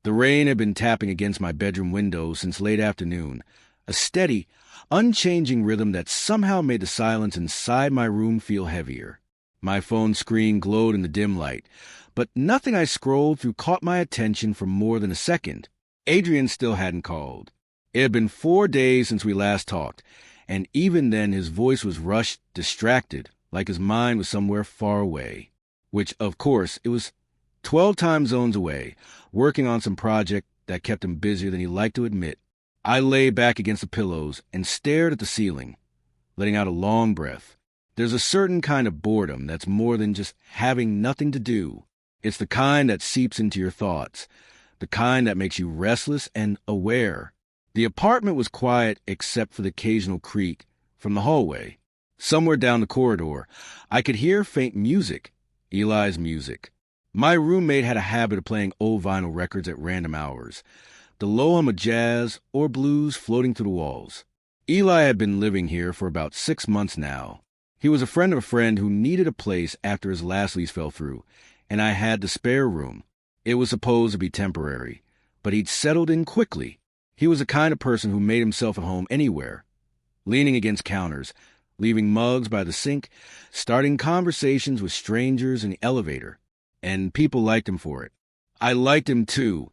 The rain had been tapping against my bedroom window since late afternoon, a steady, unchanging rhythm that somehow made the silence inside my room feel heavier. My phone screen glowed in the dim light, but nothing I scrolled through caught my attention for more than a second. Adrian still hadn't called. It had been 4 days since we last talked, and even then his voice was rushed, distracted, like his mind was somewhere far away. Which, of course, it was 12 time zones away, working on some project that kept him busier than he liked to admit. I lay back against the pillows and stared at the ceiling, letting out a long breath. There's a certain kind of boredom that's more than just having nothing to do. It's the kind that seeps into your thoughts, the kind that makes you restless and aware. The apartment was quiet except for the occasional creak from the hallway. Somewhere down the corridor, I could hear faint music, Eli's music. My roommate had a habit of playing old vinyl records at random hours, the low hum of jazz or blues floating through the walls. Eli had been living here for about 6 months now. He was a friend of a friend who needed a place after his last lease fell through, and I had the spare room. It was supposed to be temporary, but he'd settled in quickly. He was the kind of person who made himself at home anywhere, leaning against counters, leaving mugs by the sink, starting conversations with strangers in the elevator. And people liked him for it. I liked him too,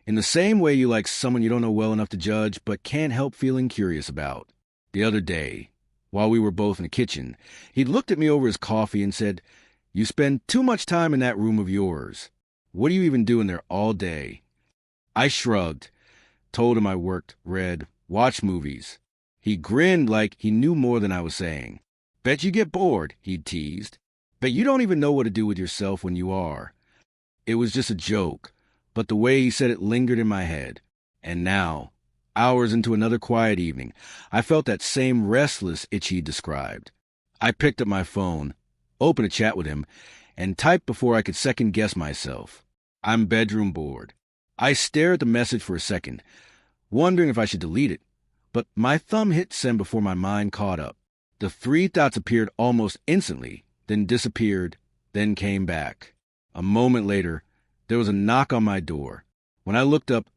in the same way you like someone you don't know well enough to judge but can't help feeling curious about. The other day, while we were both in the kitchen, he looked at me over his coffee and said, "You spend too much time in that room of yours. What do you even do in there all day?" I shrugged, told him I worked, read, watched movies. He grinned like he knew more than I was saying. "Bet you get bored," he'd teased. "Bet you don't even know what to do with yourself when you are." It was just a joke, but the way he said it lingered in my head. And now, hours into another quiet evening, I felt that same restless itch he'd described. I picked up my phone, opened a chat with him, and typed before I could second-guess myself. "I'm bedroom bored." I stared at the message for a second, wondering if I should delete it, but my thumb hit send before my mind caught up. The 3 dots appeared almost instantly, then disappeared, then came back. A moment later, there was a knock on my door. When I looked up,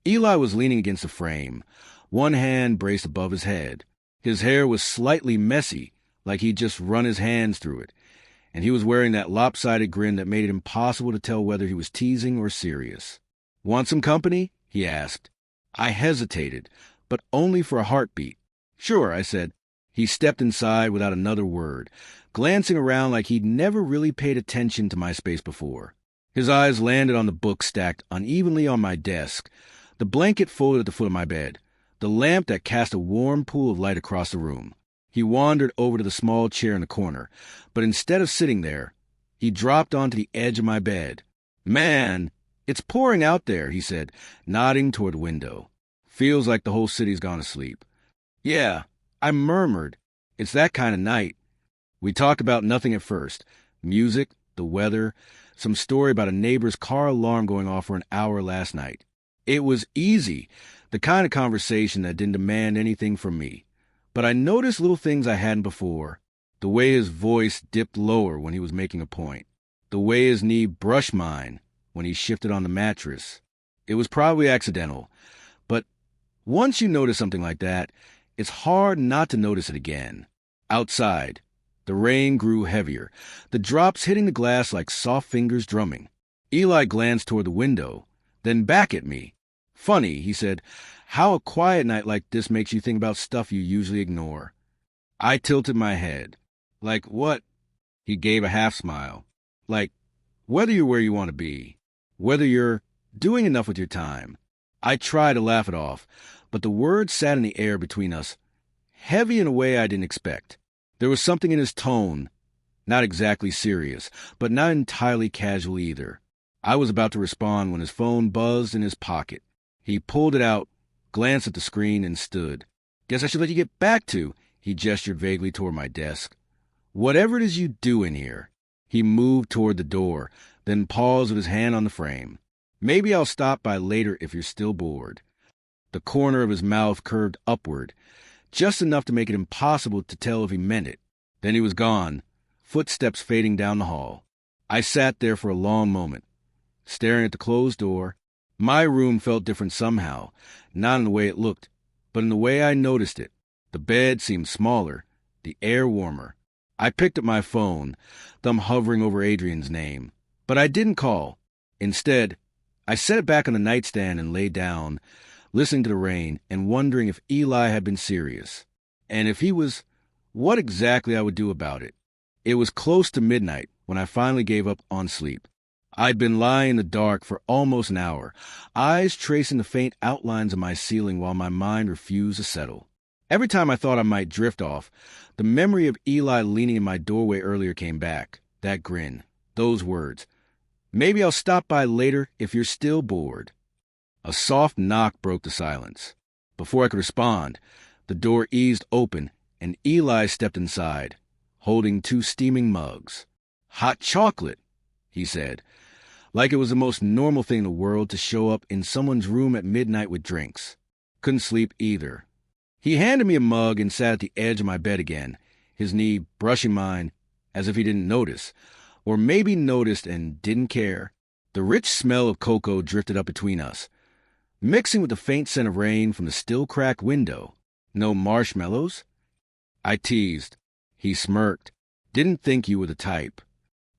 Eli was leaning against the frame, one hand braced above his head. His hair was slightly messy, like he'd just run his hands through it, and he was wearing that lopsided grin that made it impossible to tell whether he was teasing or serious. "Want some company?" he asked. I hesitated, but only for a heartbeat. "Sure," I said. He stepped inside without another word, glancing around like he'd never really paid attention to my space before. His eyes landed on the book stacked unevenly on my desk, the blanket folded at the foot of my bed, the lamp that cast a warm pool of light across the room. He wandered over to the small chair in the corner, but instead of sitting there, he dropped onto the edge of my bed. "Man, it's pouring out there," he said, nodding toward the window. "Feels like the whole city's gone to sleep." "Yeah," I murmured. "It's that kind of night." We talked about nothing at first. Music, the weather, some story about a neighbor's car alarm going off for an hour last night. It was easy, the kind of conversation that didn't demand anything from me. But I noticed little things I hadn't before. The way his voice dipped lower when he was making a point. The way his knee brushed mine when he shifted on the mattress. It was probably accidental, but once you notice something like that, it's hard not to notice it again. Outside, the rain grew heavier, the drops hitting the glass like soft fingers drumming. Eli glanced toward the window, then back at me. "Funny," he said, "how a quiet night like this makes you think about stuff you usually ignore." I tilted my head. "Like what?" He gave a half smile. "Like, whether you're where you want to be, whether you're doing enough with your time." I tried to laugh it off, but the words sat in the air between us, heavy in a way I didn't expect. There was something in his tone, not exactly serious, but not entirely casual either. I was about to respond when his phone buzzed in his pocket. He pulled it out, glanced at the screen, and stood. "Guess I should let you get back to," he gestured vaguely toward my desk. "Whatever it is you do in here." He moved toward the door, then paused with his hand on the frame. "Maybe I'll stop by later if you're still bored." The corner of his mouth curved upward, just enough to make it impossible to tell if he meant it. Then he was gone, footsteps fading down the hall. I sat there for a long moment, staring at the closed door, My room felt different somehow, not in the way it looked, but in the way I noticed it. The bed seemed smaller, the air warmer. I picked up my phone, thumb hovering over Adrian's name. But I didn't call. Instead, I set it back on the nightstand and lay down, listening to the rain and wondering if Eli had been serious. And if he was, what exactly I would do about it. It was close to midnight when I finally gave up on sleep. I'd been lying in the dark for almost an hour, eyes tracing the faint outlines of my ceiling while my mind refused to settle. Every time I thought I might drift off, the memory of Eli leaning in my doorway earlier came back. That grin, those words. Maybe I'll stop by later if you're still bored. A soft knock broke the silence. Before I could respond, the door eased open and Eli stepped inside, holding 2 steaming mugs. "Hot chocolate," he said, like it was the most normal thing in the world to show up in someone's room at midnight with drinks. Couldn't sleep either. He handed me a mug and sat at the edge of my bed again, his knee brushing mine as if he didn't notice, or maybe noticed and didn't care. The rich smell of cocoa drifted up between us, mixing with the faint scent of rain from the still-cracked window. "No marshmallows?" I teased. He smirked. "Didn't think you were the type."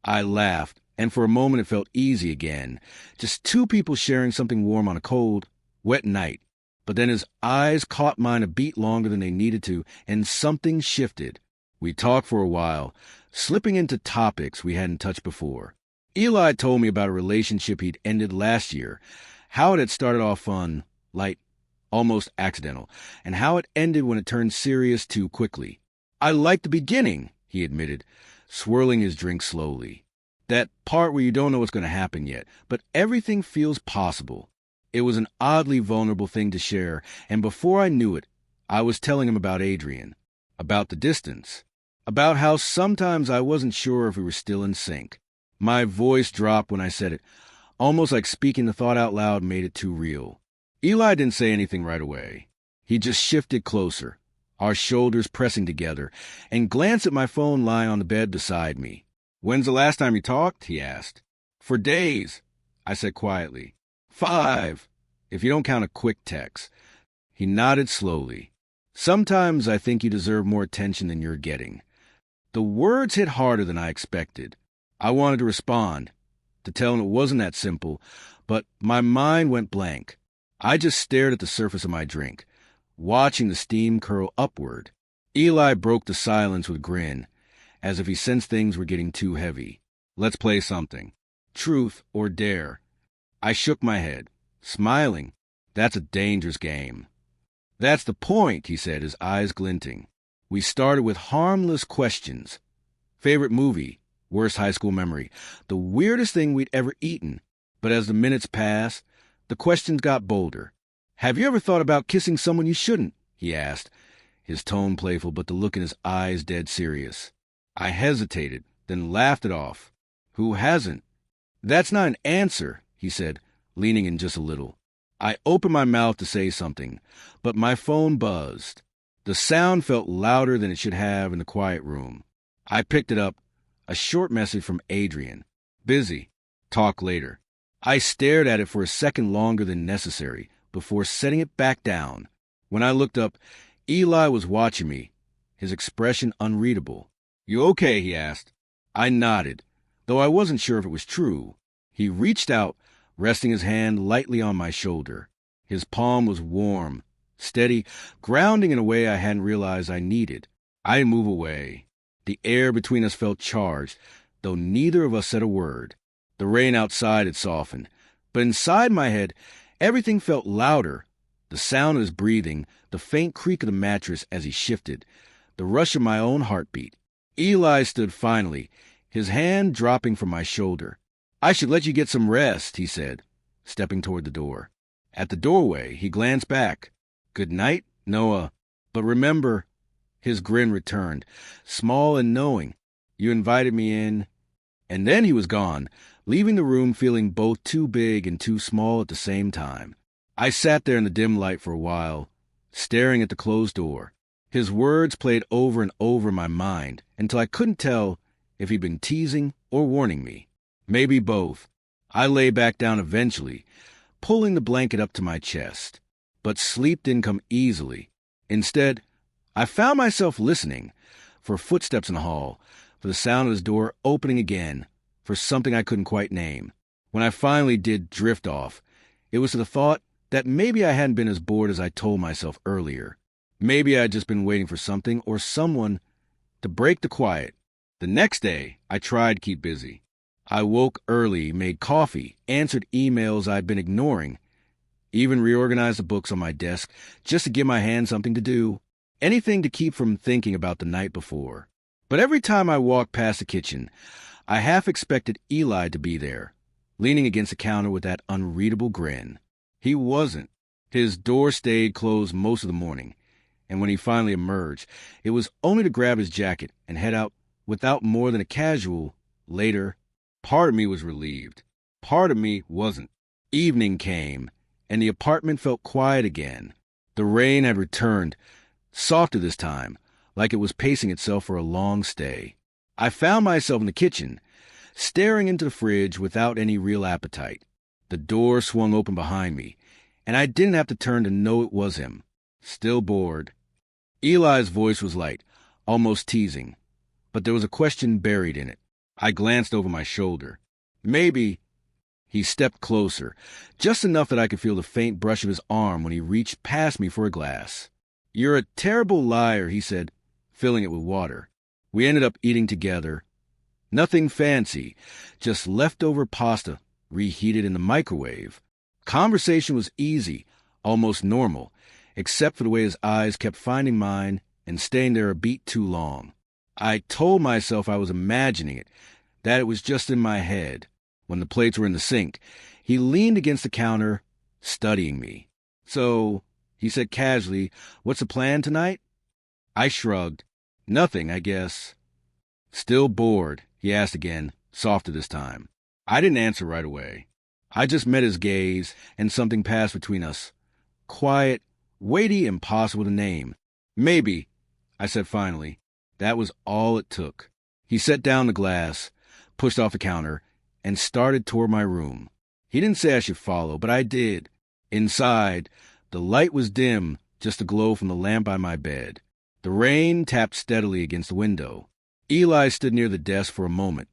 I laughed, and for a moment it felt easy again, just 2 people sharing something warm on a cold, wet night. But then his eyes caught mine a beat longer than they needed to, and something shifted. We talked for a while, slipping into topics we hadn't touched before. Eli told me about a relationship he'd ended last year, how it had started off fun, light, almost accidental, and how it ended when it turned serious too quickly. "I liked the beginning," he admitted, swirling his drink slowly. "That part where you don't know what's going to happen yet, but everything feels possible." It was an oddly vulnerable thing to share, and before I knew it, I was telling him about Adrian, about the distance, about how sometimes I wasn't sure if we were still in sync. My voice dropped when I said it, almost like speaking the thought out loud made it too real. Eli didn't say anything right away. He just shifted closer, our shoulders pressing together, and glanced at my phone lying on the bed beside me. "When's the last time you talked?" he asked. "For days," I said quietly. 5, if you don't count a quick text. He nodded slowly. "Sometimes I think you deserve more attention than you're getting." The words hit harder than I expected. I wanted to respond, to tell him it wasn't that simple, but my mind went blank. I just stared at the surface of my drink, watching the steam curl upward. Eli broke the silence with a grin, as if he sensed things were getting too heavy. "Let's play something. Truth or dare." I shook my head, smiling. "That's a dangerous game." "That's the point," he said, his eyes glinting. We started with harmless questions. Favorite movie, worst high school memory, the weirdest thing we'd ever eaten. But as the minutes passed, the questions got bolder. "Have you ever thought about kissing someone you shouldn't?" he asked, his tone playful but the look in his eyes dead serious. I hesitated, then laughed it off. "Who hasn't?" "That's not an answer," he said, leaning in just a little. I opened my mouth to say something, but my phone buzzed. The sound felt louder than it should have in the quiet room. I picked it up, a short message from Adrian. "Busy. Talk later." I stared at it for a second longer than necessary before setting it back down. When I looked up, Eli was watching me, his expression unreadable. "You okay?" he asked. I nodded, though I wasn't sure if it was true. He reached out, resting his hand lightly on my shoulder. His palm was warm, steady, grounding in a way I hadn't realized I needed. I didn't move away. The air between us felt charged, though neither of us said a word. The rain outside had softened, but inside my head, everything felt louder. The sound of his breathing, the faint creak of the mattress as he shifted, the rush of my own heartbeat. Eli stood finally, his hand dropping from my shoulder. "I should let you get some rest," he said, stepping toward the door. At the doorway, he glanced back. "Good night, Noah. But remember," his grin returned, small and knowing, "you invited me in." And then he was gone, leaving the room feeling both too big and too small at the same time. I sat there in the dim light for a while, staring at the closed door. His words played over and over in my mind until I couldn't tell if he'd been teasing or warning me. Maybe both. I lay back down eventually, pulling the blanket up to my chest. But sleep didn't come easily. Instead, I found myself listening for footsteps in the hall, for the sound of his door opening again, for something I couldn't quite name. When I finally did drift off, it was to the thought that maybe I hadn't been as bored as I told myself earlier. Maybe I had just been waiting for something or someone to break the quiet. The next day, I tried to keep busy. I woke early, made coffee, answered emails I'd been ignoring, even reorganized the books on my desk just to give my hand something to do, anything to keep from thinking about the night before. But every time I walked past the kitchen, I half expected Eli to be there, leaning against the counter with that unreadable grin. He wasn't. His door stayed closed most of the morning, and when he finally emerged, it was only to grab his jacket and head out without more than a casual later. Part of me was relieved. Part of me wasn't. Evening came, and the apartment felt quiet again. The rain had returned, softer this time, like it was pacing itself for a long stay. I found myself in the kitchen, staring into the fridge without any real appetite. The door swung open behind me, and I didn't have to turn to know it was him. Still bored. Eli's voice was light, almost teasing, but there was a question buried in it. I glanced over my shoulder. Maybe. He stepped closer, just enough that I could feel the faint brush of his arm when he reached past me for a glass. "You're a terrible liar," he said, filling it with water. We ended up eating together. Nothing fancy, just leftover pasta reheated in the microwave. Conversation was easy, almost normal, except for the way his eyes kept finding mine and staying there a beat too long. I told myself I was imagining it, that it was just in my head. When the plates were in the sink, he leaned against the counter, studying me. "So," he said casually, "what's the plan tonight?" I shrugged. "Nothing, I guess." "Still bored?" he asked again, softer this time. I didn't answer right away. I just met his gaze, and something passed between us. Quiet, weighty, impossible to name. "Maybe," I said finally. That was all it took. He set down the glass, pushed off the counter, and started toward my room. He didn't say I should follow, but I did. Inside, the light was dim, just a glow from the lamp by my bed. The rain tapped steadily against the window. Eli stood near the desk for a moment,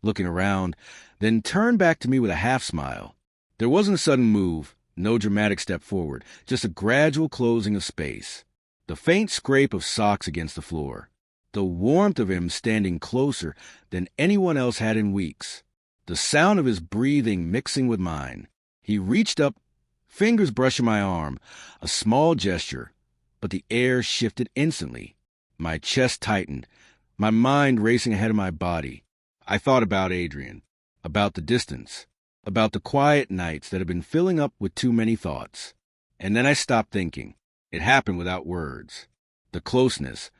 looking around, then turned back to me with a half-smile. There wasn't a sudden move, no dramatic step forward, just a gradual closing of space. The faint scrape of socks against the floor. The warmth of him standing closer than anyone else had in weeks. The sound of his breathing mixing with mine. He reached up, fingers brushing my arm, a small gesture, but the air shifted instantly. My chest tightened, my mind racing ahead of my body. I thought about Adrian, about the distance, about the quiet nights that had been filling up with too many thoughts. And then I stopped thinking. It happened without words. The closeness,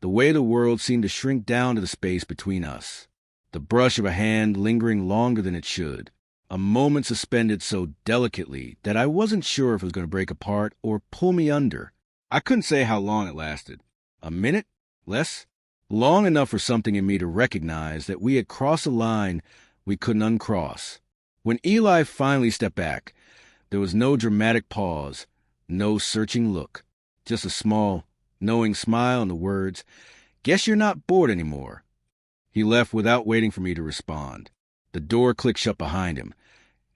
the way the world seemed to shrink down to the space between us. The brush of a hand lingering longer than it should. A moment suspended so delicately that I wasn't sure if it was going to break apart or pull me under. I couldn't say how long it lasted. A minute? Less? Long enough for something in me to recognize that we had crossed a line we couldn't uncross. When Eli finally stepped back, there was no dramatic pause, no searching look, just a small, knowing smile and the words, "Guess you're not bored anymore." He left without waiting for me to respond. The door clicked shut behind him,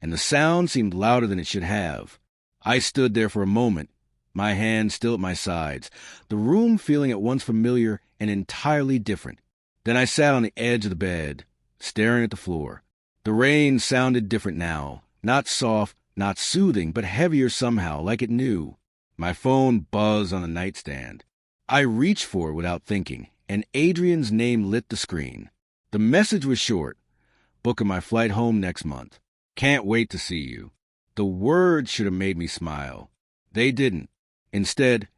and the sound seemed louder than it should have. I stood there for a moment, my hands still at my sides, the room feeling at once familiar and entirely different. Then I sat on the edge of the bed, staring at the floor. The rain sounded different now, not soft, not soothing, but heavier somehow, like it knew. My phone buzzed on the nightstand. I reached for it without thinking, and Adrian's name lit the screen. The message was short. "Booking my flight home next month. Can't wait to see you." The words should have made me smile. They didn't. Instead,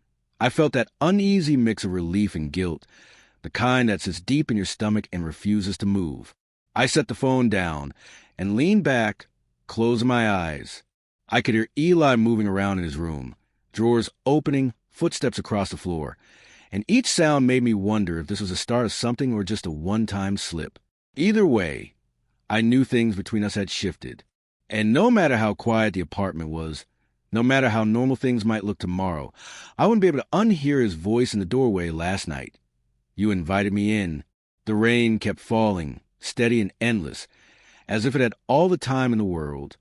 I felt that uneasy mix of relief and guilt, the kind that sits deep in your stomach and refuses to move. I set the phone down and leaned back, closing my eyes. I could hear Eli moving around in his room, drawers opening, footsteps across the floor, and each sound made me wonder if this was the start of something or just a one-time slip. Either way, I knew things between us had shifted. And no matter how quiet the apartment was, no matter how normal things might look tomorrow, I wouldn't be able to unhear his voice in the doorway last night. You invited me in. The rain kept falling, steady and endless, as if it had all the time in the world.